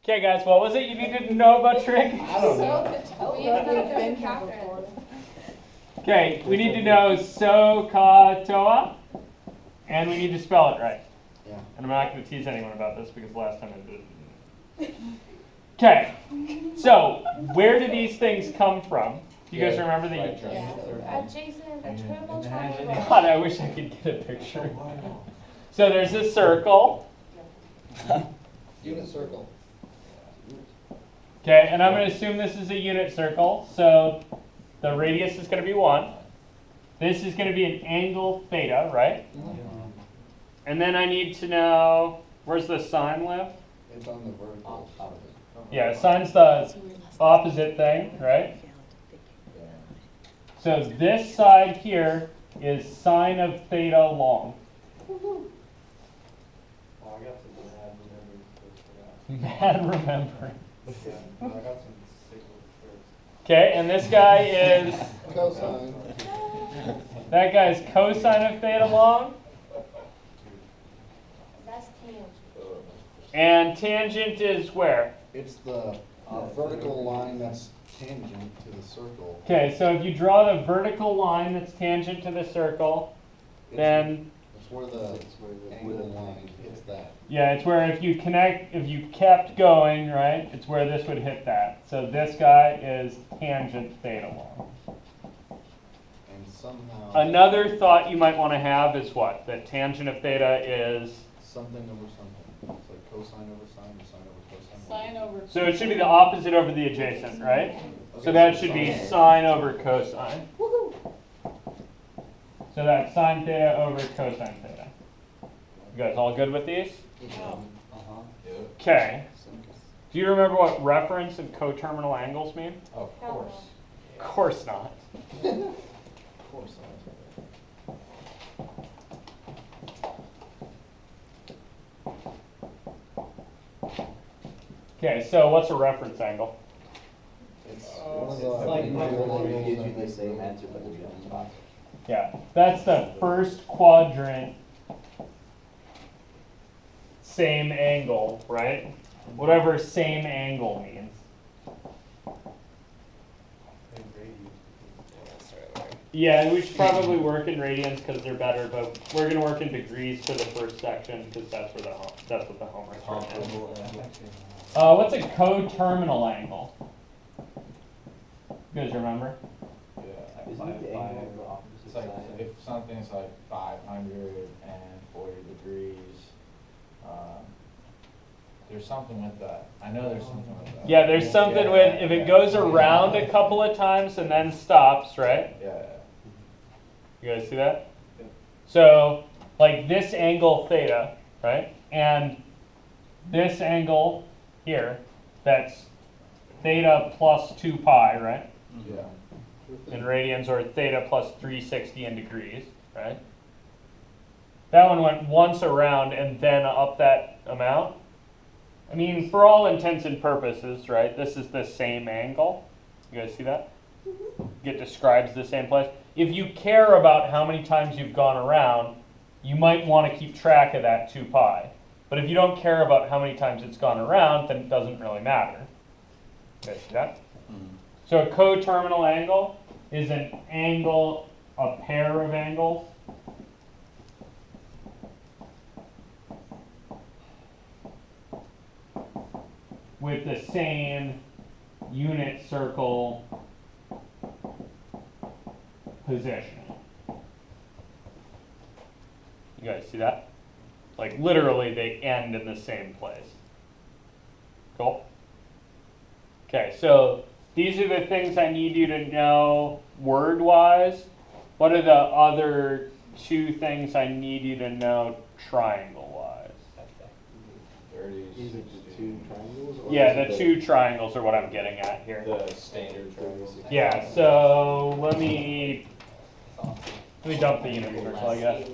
Okay, guys, what was it you needed to know about trig? I don't know. Okay, we need to know so, ka, toa, and we need to spell it right. Yeah. And I'm not going to tease anyone about this because last time I did it. Okay, so where do these things come from? Do you guys remember the? Adjacent, a triple triangle. God, I wish I could get a picture. So there's a circle. Unit circle. Okay, and I'm going to assume this is a unit circle. So the radius is going to be 1. This is going to be an angle theta, right? And then I need to know, where's the sine live? It's on the vertical opposite. Yeah, sine's the opposite thing, right? So this side here is sine of theta long. Mad remembering. Okay, and this guy is, Cosine. that guy's cosine of theta long. That's tangent. And tangent is where? It's the vertical line that's tangent to the circle. Okay, so if you draw the vertical line that's tangent to the circle, then It's where the angle line hits that. yeah, it's where if you kept going, right, it's where this would hit that. So this guy is tangent theta long. And somehow Another thought you might want to have is what? That tangent of theta is, something over something. It's like cosine over sine or sine over cosine. Sine over. so it should be the opposite over the adjacent, right? So that should be sine over cosine. So that's sine theta over cosine theta. You guys all good with these? Okay. Do you remember what reference and coterminal angles mean? Of course. Of course not. Of course. Okay, so what's a reference angle? It's one of the gives you the same answer but in different spots. Yeah, that's the first quadrant same angle, right? Whatever same angle means. Yeah, we should probably work in radians because they're better, but we're going to work in degrees for the first section because that's what the homework's right now. What's a coterminal angle? You guys remember? Isn't it the angle of the opposite It's like side? if something's like 540 degrees, there's something with that. I know there's something with that. Yeah, there's something with, if it goes around a couple of times and then stops, right? Yeah. You guys see that? So, like this angle theta, right? And this angle here, that's theta plus 2 pi, right? Yeah. In radians, or theta plus 360 in degrees, right? That one went once around and then up that amount. I mean, for all intents and purposes, right, this is the same angle. You guys see that? It describes the same place. If you care about how many times you've gone around, you might want to keep track of that 2 pi. But if you don't care about how many times it's gone around, then it doesn't really matter. You guys see that? So a coterminal angle is an angle, a pair of angles. With the same unit circle position. You guys see that? Like literally they end in the same place. Cool? Okay, so these are the things I need you to know word-wise. What are the other 2 things I need you to know triangle-wise? 30s. These are just two triangles? Or Yeah, is it the 2 triangles are what I'm getting at here. The standard triangles. Yeah, so let me dump the unit circle, I guess.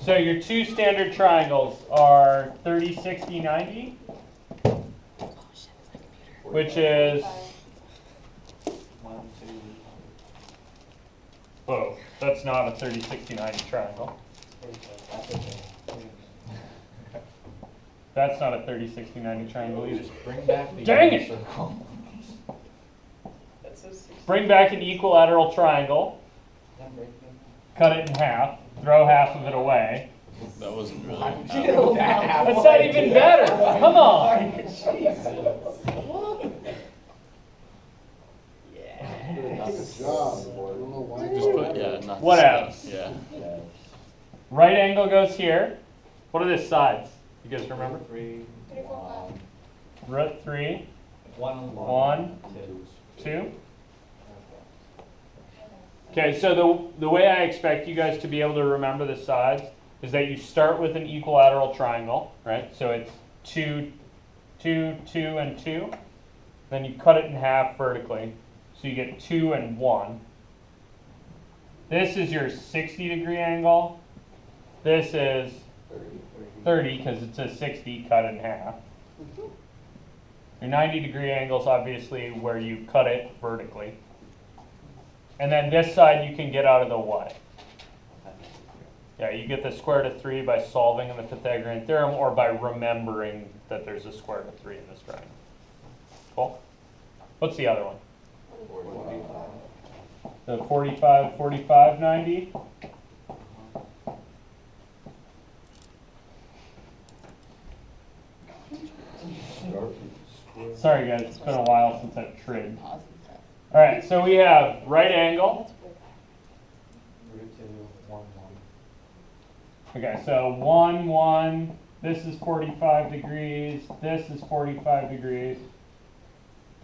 So your 2 standard triangles are 30, 60, 90, which is, whoa, that's not a 30, 60, 90 triangle. That's not a 30, 60, 90 triangle either. Just bring back the Dang yellow it! circle. Bring back an equilateral triangle, cut it in half, throw half of it away. That wasn't really. That's not even better. Come on. Good job. I don't know why. Just put, yeah, not What the else? same. Yeah. Right angle goes here. What are the sides? You guys remember? 3, 3, 4, 5. Root 3, 1, 1, 2. 2. Okay, so the way I expect you guys to be able to remember the sides is that you start with an equilateral triangle, right? So it's 2, 2, 2, and 2. Then you cut it in half vertically. So you get 2 and 1. This is your 60-degree angle. This is 30 because it's a 60 cut in half. Your 90-degree angle is obviously where you cut it vertically. And then this side you can get out of the what? Yeah, you get the square root of 3 by solving in the Pythagorean theorem or by remembering that there's a square root of 3 in this triangle. Cool? What's the other one? The 45, 45, 90. Sorry guys, it's been a while since I've trig. Alright, so we have right angle. Root 2, 1, 1. Okay, so 1, 1, this is 45 degrees, this is 45 degrees.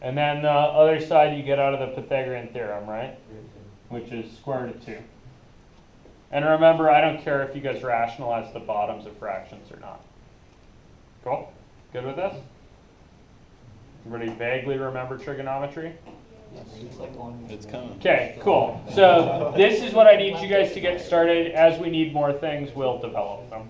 And then the other side you get out of the Pythagorean theorem, right? Which is square root of 2. And remember, I don't care if you guys rationalize the bottoms of fractions or not. Cool? Good with this? Everybody vaguely remember trigonometry? It's coming. Okay, cool. So this is what I need you guys to get started. As we need more things, we'll develop them.